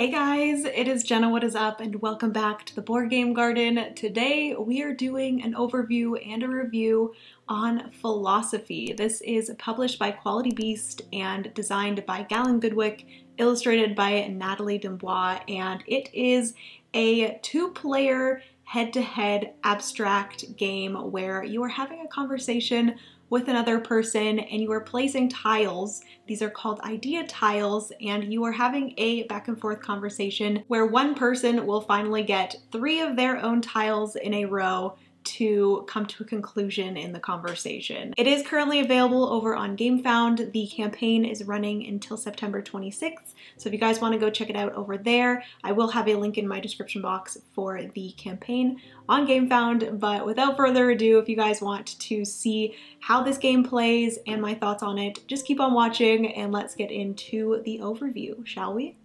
Hey guys, it is Jenna, what is up, and welcome back to the Board Game Garden. Today we are doing an overview and a review on Philosophy. This is published by Quality Beast and designed by Galen Goodwick, illustrated by Natalie Dubois, and it is a two-player head-to-head abstract game where you are having a conversation with another person and you are placing tiles. These are called idea tiles, and you are having a back and forth conversation where one person will finally get 3 of their own tiles in a row to come to a conclusion in the conversation. It is currently available over on GameFound. The campaign is running until September 26th, so if you guys want to go check it out over there, I will have a link in my description box for the campaign on GameFound. But without further ado, if you guys want to see how this game plays and my thoughts on it, just keep on watching and let's get into the overview, shall we?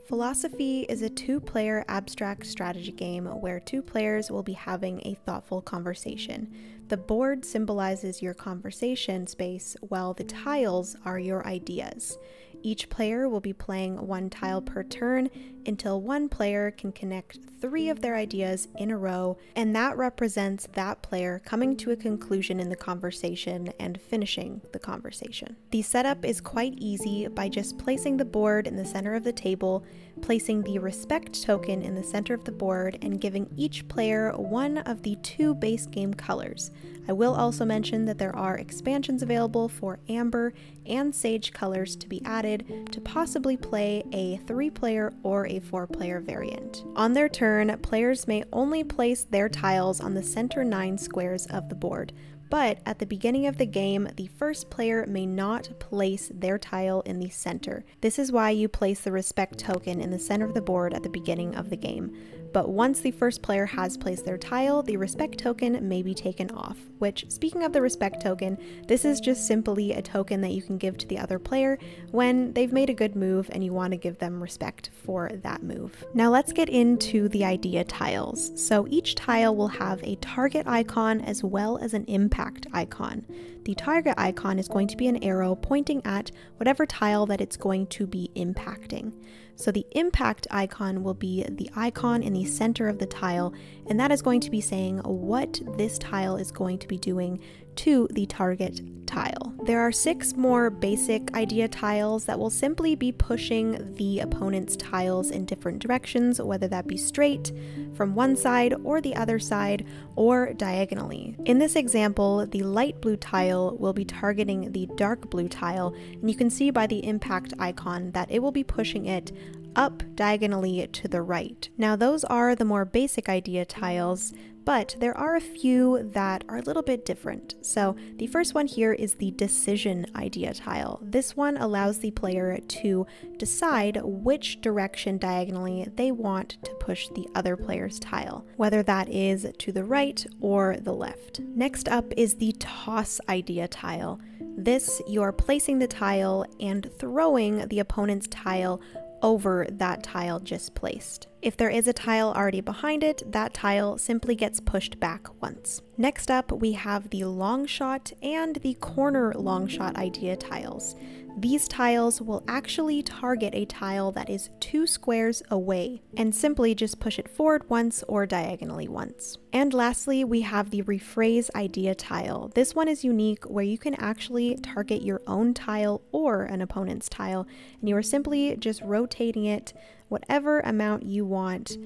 Philosophy is a two-player abstract strategy game where 2 players will be having a thoughtful conversation. The board symbolizes your conversation space, while the tiles are your ideas. Each player will be playing 1 tile per turn until one player can connect 3 of their ideas in a row, and that represents that player coming to a conclusion in the conversation and finishing the conversation. The setup is quite easy by just placing the board in the center of the table, placing the respect token in the center of the board, and giving each player one of the 2 base game colors. I will also mention that there are expansions available for amber and sage colors to be added to possibly play a 3-player or a 4-player variant. On their turn, players may only place their tiles on the center 9 squares of the board, but at the beginning of the game, the first player may not place their tile in the center. This is why you place the respect token in the center of the board at the beginning of the game. But once the first player has placed their tile, the respect token may be taken off, which, speaking of the respect token, this is just simply a token that you can give to the other player when they've made a good move and you want to give them respect for that move. Now let's get into the idea tiles. So each tile will have a target icon as well as an impact icon. The target icon is going to be an arrow pointing at whatever tile that it's going to be impacting. So the impact icon will be the icon in the center of the tile, and that is going to be saying what this tile is going to be doing to the target tile. There are 6 more basic idea tiles that will simply be pushing the opponent's tiles in different directions, whether that be straight, from one side or the other side, or diagonally. In this example, the light blue tile will be targeting the dark blue tile, and you can see by the impact icon that it will be pushing it up diagonally to the right. Now those are the more basic idea tiles, but there are a few that are a little bit different. So the first one here is the decision idea tile. This one allows the player to decide which direction diagonally they want to push the other player's tile, whether that is to the right or the left. Next up is the toss idea tile. This, you're placing the tile and throwing the opponent's tile over that tile just placed. If there is a tile already behind it, that tile simply gets pushed back once. Next up, we have the long shot and the corner long shot idea tiles. These tiles will actually target a tile that is 2 squares away and simply just push it forward once or diagonally once. And lastly, we have the rephrase idea tile. This one is unique where you can actually target your own tile or an opponent's tile, and you are simply just rotating it whatever amount you want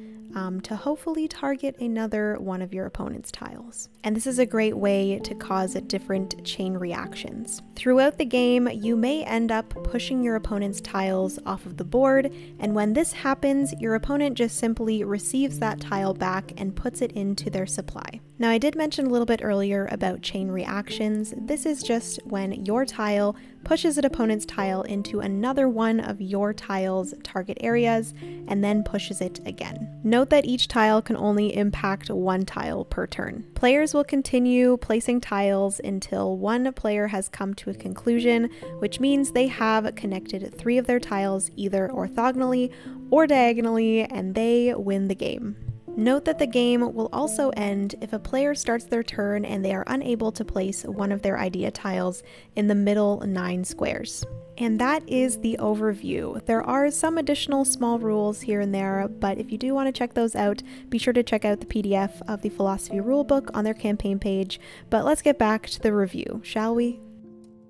to hopefully target another one of your opponent's tiles. And this is a great way to cause different chain reactions. Throughout the game, you may end up pushing your opponent's tiles off of the board, and when this happens, your opponent just simply receives that tile back and puts it into their supply. Now, I did mention a little bit earlier about chain reactions. This is just when your tile pushes an opponent's tile into another one of your tile's target areas and then pushes it again. Note that each tile can only impact 1 tile per turn. Players will continue placing tiles until one player has come to a conclusion, which means they have connected 3 of their tiles either orthogonally or diagonally, and they win the game. Note that the game will also end if a player starts their turn and they are unable to place one of their idea tiles in the middle 9 squares. And that is the overview. There are some additional small rules here and there, but if you do want to check those out, be sure to check out the PDF of the Philosophy Rulebook on their campaign page. But let's get back to the review, shall we?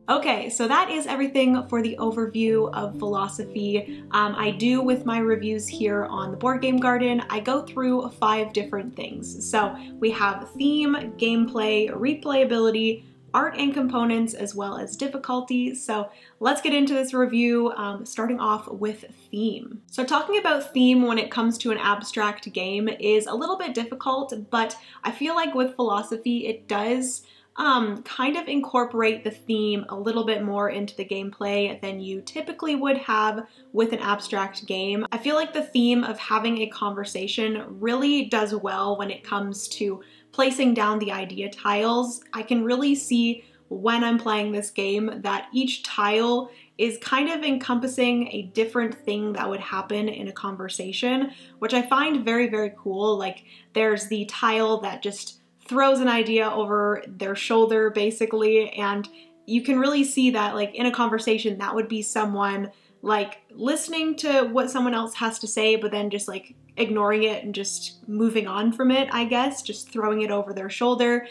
Okay, so that is everything for the overview of Philosophy. I do, with my reviews here on the Board Game Garden, I go through 5 different things. So we have theme, gameplay, replayability, art and components, as well as difficulty. So let's get into this review, starting off with theme. So talking about theme when it comes to an abstract game is a little bit difficult, but I feel like with Philosophy it does kind of incorporate the theme a little bit more into the gameplay than you typically would have with an abstract game. I feel like the theme of having a conversation really does well when it comes to placing down the idea tiles. I can really see when I'm playing this game that each tile is kind of encompassing a different thing that would happen in a conversation, which I find very, very cool. Like there's the tile that just throws an idea over their shoulder basically, and you can really see that like in a conversation that would be someone like listening to what someone else has to say but then just like ignoring it and just moving on from it, I guess, just throwing it over their shoulder.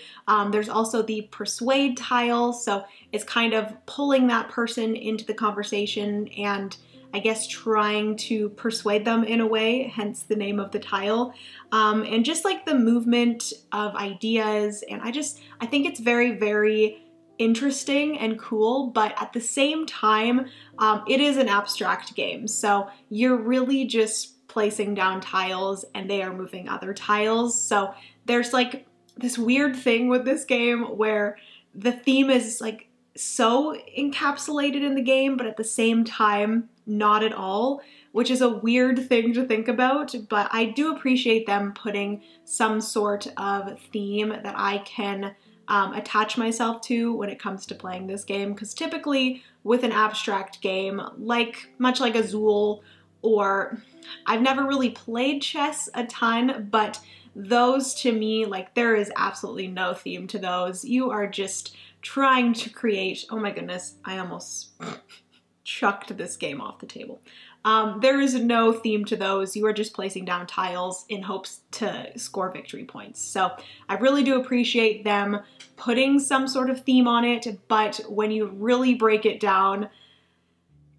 There's also the persuade tile, so it's kind of pulling that person into the conversation and I guess trying to persuade them in a way, hence the name of the tile. And just like the movement of ideas, and I think it's very, very interesting and cool, but at the same time, it is an abstract game. So you're really just placing down tiles and they are moving other tiles. So there's like this weird thing with this game where the theme is like so encapsulated in the game, but at the same time, not at all, which is a weird thing to think about, but I do appreciate them putting some sort of theme that I can attach myself to when it comes to playing this game, because typically with an abstract game, much like Azul, or I've never really played chess a ton, but those to me, like there is absolutely no theme to those. You are just trying to create, oh my goodness, I almost chucked this game off the table. There is no theme to those. You are just placing down tiles in hopes to score victory points. So I really do appreciate them putting some sort of theme on it, but when you really break it down,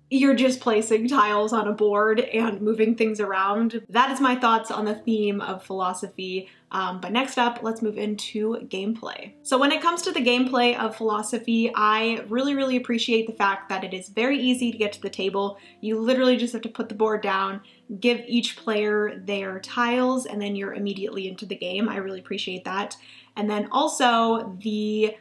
you're just placing tiles on a board and moving things around. That is my thoughts on the theme of Philosophy. But next up, let's move into gameplay. So when it comes to the gameplay of Philosophy, I really, really appreciate the fact that it is very easy to get to the table. You literally just have to put the board down, give each player their tiles, and then you're immediately into the game. I really appreciate that. And then also the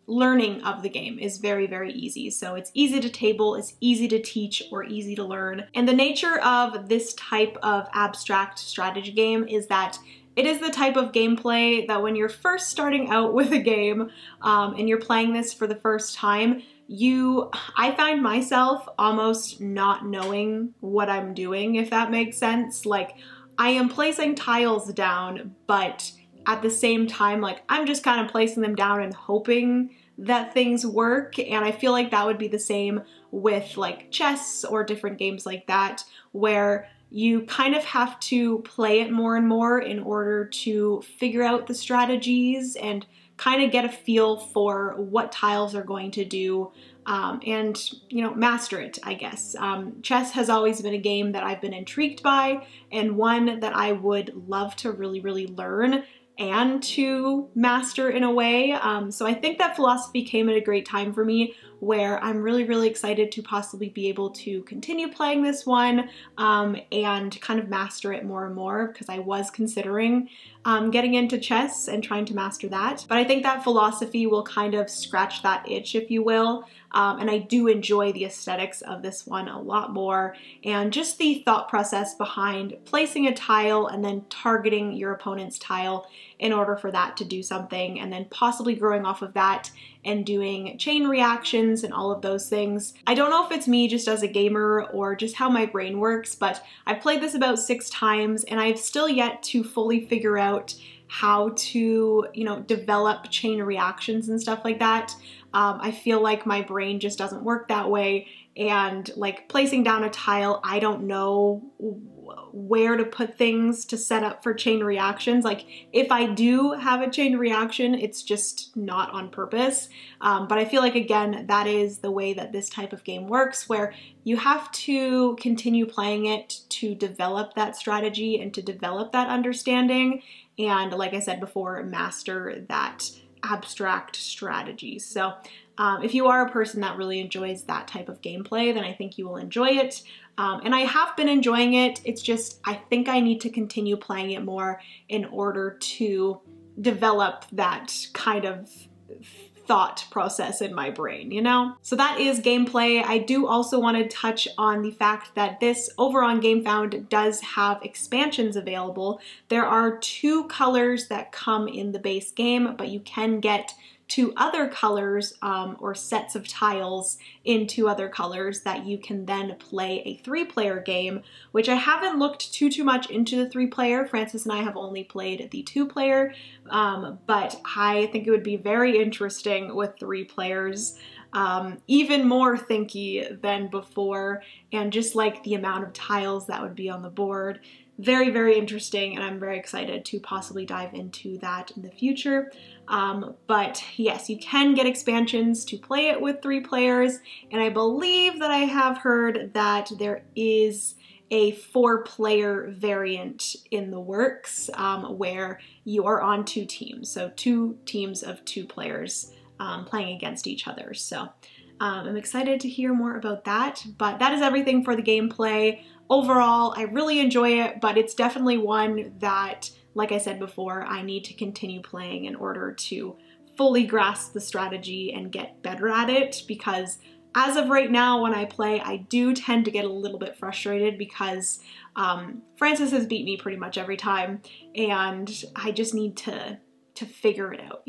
learning of the game is very, very easy. So it's easy to table, it's easy to teach, or easy to learn. And the nature of this type of abstract strategy game is that it is the type of gameplay that when you're first starting out with a game and you're playing this for the first time, I find myself almost not knowing what I'm doing, if that makes sense. Like I am placing tiles down, but at the same time, like I'm just kind of placing them down and hoping that things work. And I feel like that would be the same with like chess or different games like that, where you kind of have to play it more and more in order to figure out the strategies and kind of get a feel for what tiles are going to do and, you know, master it, I guess. Chess has always been a game that I've been intrigued by and one that I would love to really, really learn and to master in a way. So I think that Philosophy came at a great time for me, where I'm really, really excited to possibly be able to continue playing this one and kind of master it more and more, because I was considering getting into chess and trying to master that. But I think that Philosophy will kind of scratch that itch, if you will. And I do enjoy the aesthetics of this one a lot more, and just the thought process behind placing a tile and then targeting your opponent's tile in order for that to do something, and then possibly growing off of that and doing chain reactions and all of those things. I don't know if it's me just as a gamer or just how my brain works, but I've played this about 6 times and I've still yet to fully figure out how to, develop chain reactions and stuff like that. I feel like my brain just doesn't work that way, and like placing down a tile, I don't know where to put things to set up for chain reactions. Like if I do have a chain reaction, it's just not on purpose. But I feel like, again, that is the way that this type of game works, where you have to continue playing it to develop that strategy and to develop that understanding. And like I said before, master that abstract strategy. So if you are a person that really enjoys that type of gameplay, then I think you will enjoy it. And I have been enjoying it. It's just, I think I need to continue playing it more in order to develop that kind of thought process in my brain, So that is gameplay. I do also want to touch on the fact that this over on GameFound does have expansions available. There are 2 colors that come in the base game, but you can get 2 other colors or sets of tiles in 2 other colors that you can then play a 3-player game, which I haven't looked too much into the 3-player. Francis and I have only played the 2-player, but I think it would be very interesting with 3 players. Even more thinky than before, and just like the amount of tiles that would be on the board. Very, very interesting, and I'm very excited to possibly dive into that in the future. But yes, you can get expansions to play it with 3 players, and I believe that I have heard that there is a 4-player variant in the works, where you are on 2 teams, so 2 teams of 2 players playing against each other. So I'm excited to hear more about that, but that is everything for the gameplay. Overall, I really enjoy it, but it's definitely one that, like I said before, I need to continue playing in order to fully grasp the strategy and get better at it, because as of right now, when I play, I do tend to get a little bit frustrated because Francis has beat me pretty much every time, and I just need to figure it out,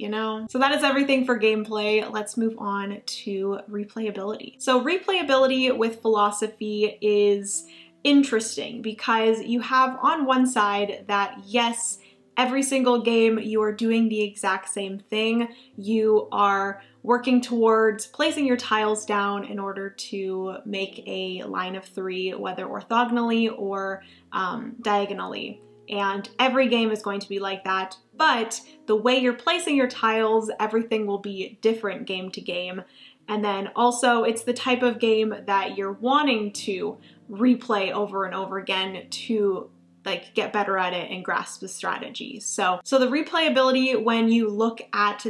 So that is everything for gameplay. Let's move on to replayability. So replayability with philosophy is interesting because you have on one side that, yes, every single game you are doing the exact same thing. You are working towards placing your tiles down in order to make a line of 3, whether orthogonally or diagonally. And every game is going to be like that, but the way you're placing your tiles, everything will be different game to game. And then also it's the type of game that you're wanting to replay over and over again to like get better at it and grasp the strategy. So the replayability, when you look at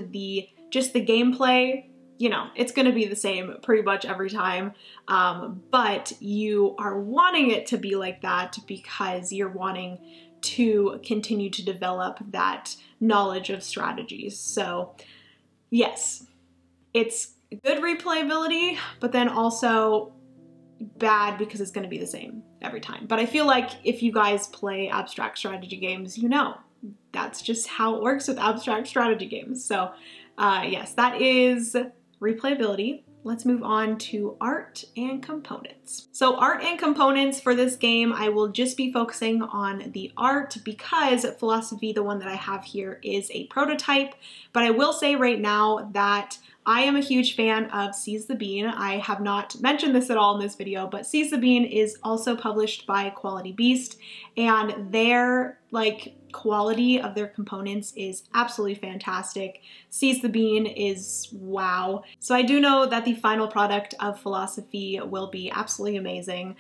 just the gameplay, it's going to be the same pretty much every time, but you are wanting it to be like that because you're wanting to continue to develop that knowledge of strategies. So yes, it's good replayability, but then also bad because it's going to be the same every time. But I feel like if you guys play abstract strategy games, that's just how it works with abstract strategy games. So yes, that is replayability. Let's move on to art and components. So art and components for this game, I will just be focusing on the art because Philosophy, the one that I have here, is a prototype. But I will say right now that I am a huge fan of Seize the Bean. I have not mentioned this at all in this video, but Seize the Bean is also published by Quality Beast, and their quality of their components is absolutely fantastic. Seize the Bean is wow. So I do know that the final product of Philosophy will be absolutely amazing.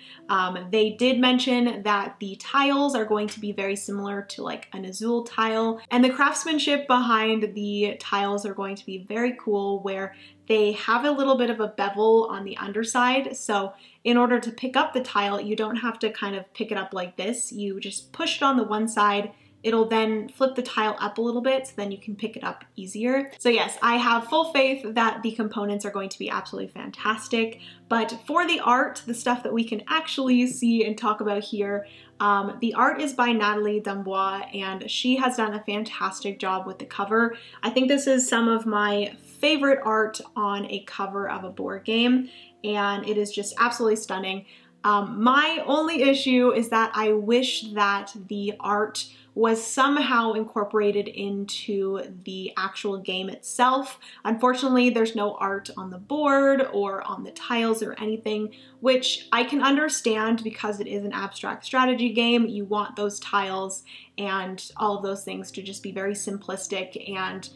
They did mention that the tiles are going to be very similar to like an Azul tile, and the craftsmanship behind the tiles are going to be very cool, where they have a little bit of a bevel on the underside. So in order to pick up the tile, you don't have to kind of pick it up like this. You just push it on the one side, it'll then flip the tile up a little bit so then you can pick it up easier. So yes, I have full faith that the components are going to be absolutely fantastic. But for the art, the stuff that we can actually see and talk about here, the art is by Natalie Dambois, and she has done a fantastic job with the cover. I think this is some of my favorite art on a cover of a board game, and it is just absolutely stunning. My only issue is that I wish that the art was somehow incorporated into the actual game itself. Unfortunately, there's no art on the board or on the tiles or anything, which I can understand because it is an abstract strategy game. You want those tiles and all of those things to just be very simplistic and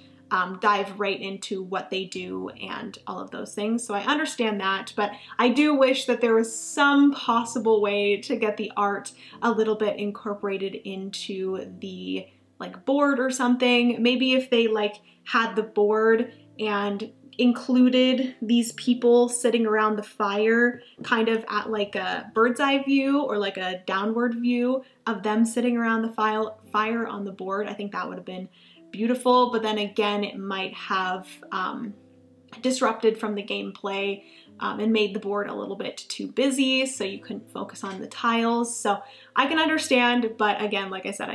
dive right into what they do and all of those things. So I understand that, but I do wish that there was some possible way to get the art a little bit incorporated into the like board or something. Maybe if they like had the board and included these people sitting around the fire kind of at like a bird's eye view or like a downward view of them sitting around the fire on the board. I think that would have been beautiful, but then again, it might have disrupted from the gameplay and made the board a little bit too busy, so you couldn't focus on the tiles. So I can understand, but again, like I said,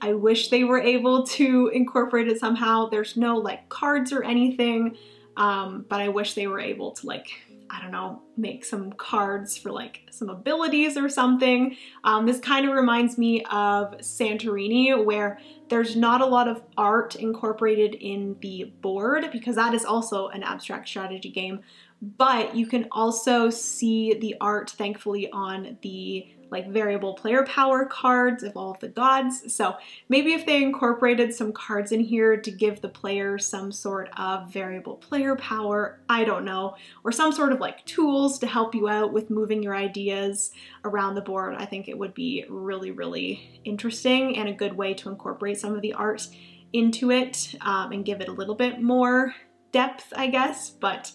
I wish they were able to incorporate it somehow. There's no like cards or anything, but I wish they were able to like, I don't know, make some cards for like some abilities or something. This kind of reminds me of Santorini, where there's not a lot of art incorporated in the board because that is also an abstract strategy game, but you can also see the art, thankfully, on the like variable player power cards of all of the gods. So maybe if they incorporated some cards in here to give the player some sort of variable player power, I don't know, or some sort of like tools to help you out with moving your ideas around the board, I think it would be really, really interesting and a good way to incorporate some of the art into it and give it a little bit more depth, I guess. But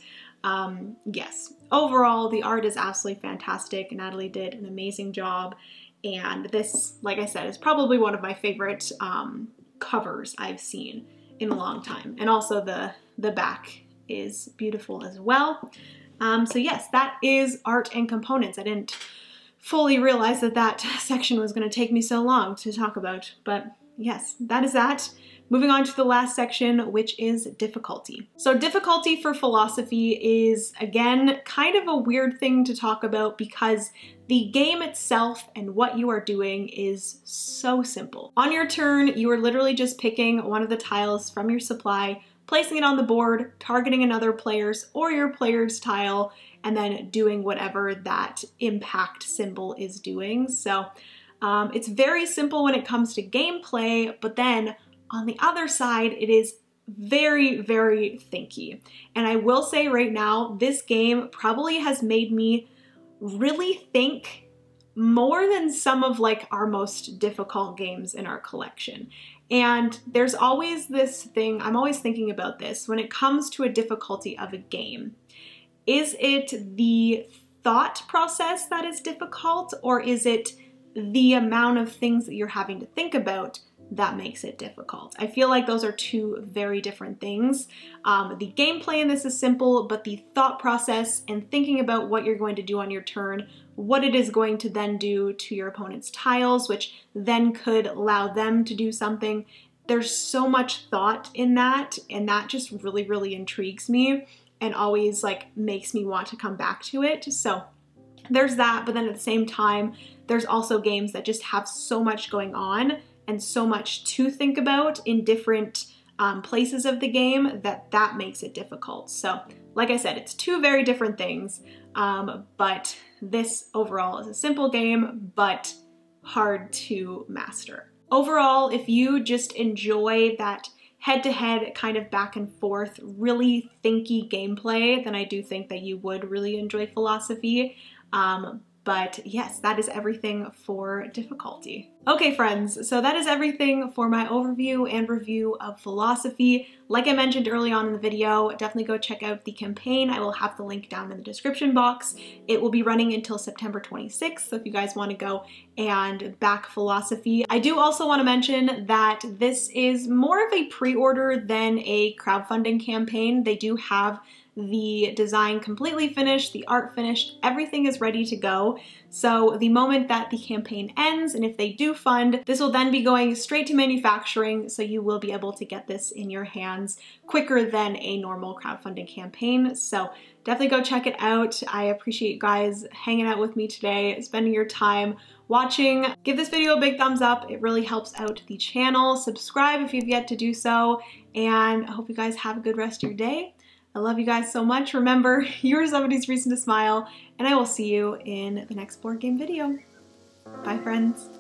yes, overall, the art is absolutely fantastic. Natalie did an amazing job. And this, like I said, is probably one of my favorite covers I've seen in a long time. And also the back is beautiful as well. So yes, that is art and components. I didn't fully realize that that section was going to take me so long to talk about, but yes, that is that. Moving on to the last section, which is difficulty. So difficulty for philosophy is, again, kind of a weird thing to talk about because the game itself and what you are doing is so simple. On your turn, you are literally just picking one of the tiles from your supply, placing it on the board, targeting another player's or your player's tile, and then doing whatever that impact symbol is doing. So it's very simple when it comes to gameplay, but then on the other side, it is very, very thinky. And I will say right now, this game probably has made me really think more than some of like our most difficult games in our collection. And there's always this thing, I'm always thinking about this, when it comes to a difficulty of a game. Is it the thought process that is difficult, or is it the amount of things that you're having to think about that makes it difficult? I feel like those are two very different things. The gameplay in this is simple, but the thought process and thinking about what you're going to do on your turn, what it is going to then do to your opponent's tiles, which then could allow them to do something. There's so much thought in that, and that just really, really intrigues me and always like makes me want to come back to it. So there's that, but then at the same time, there's also games that just have so much going on and so much to think about in different places of the game that makes it difficult. So like I said, it's two very different things, but this overall is a simple game, but hard to master. Overall, if you just enjoy that head-to-head kind of back and forth, really thinky gameplay, then I do think that you would really enjoy philosophy. But yes, that is everything for difficulty. Okay friends, so that is everything for my overview and review of Philosophy. Like I mentioned early on in the video, definitely go check out the campaign. I will have the link down in the description box. It will be running until September 26th, so if you guys want to go and back Philosophy. I do also want to mention that this is more of a pre-order than a crowdfunding campaign. They do have the design completely finished, the art finished, everything is ready to go. So the moment that the campaign ends, and if they do fund, this will then be going straight to manufacturing, so you will be able to get this in your hands quicker than a normal crowdfunding campaign. So definitely go check it out. I appreciate you guys hanging out with me today, spending your time watching. Give this video a big thumbs up. It really helps out the channel. Subscribe if you've yet to do so, and I hope you guys have a good rest of your day. I love you guys so much. Remember, you're somebody's reason to smile, and I will see you in the next board game video. Bye, friends.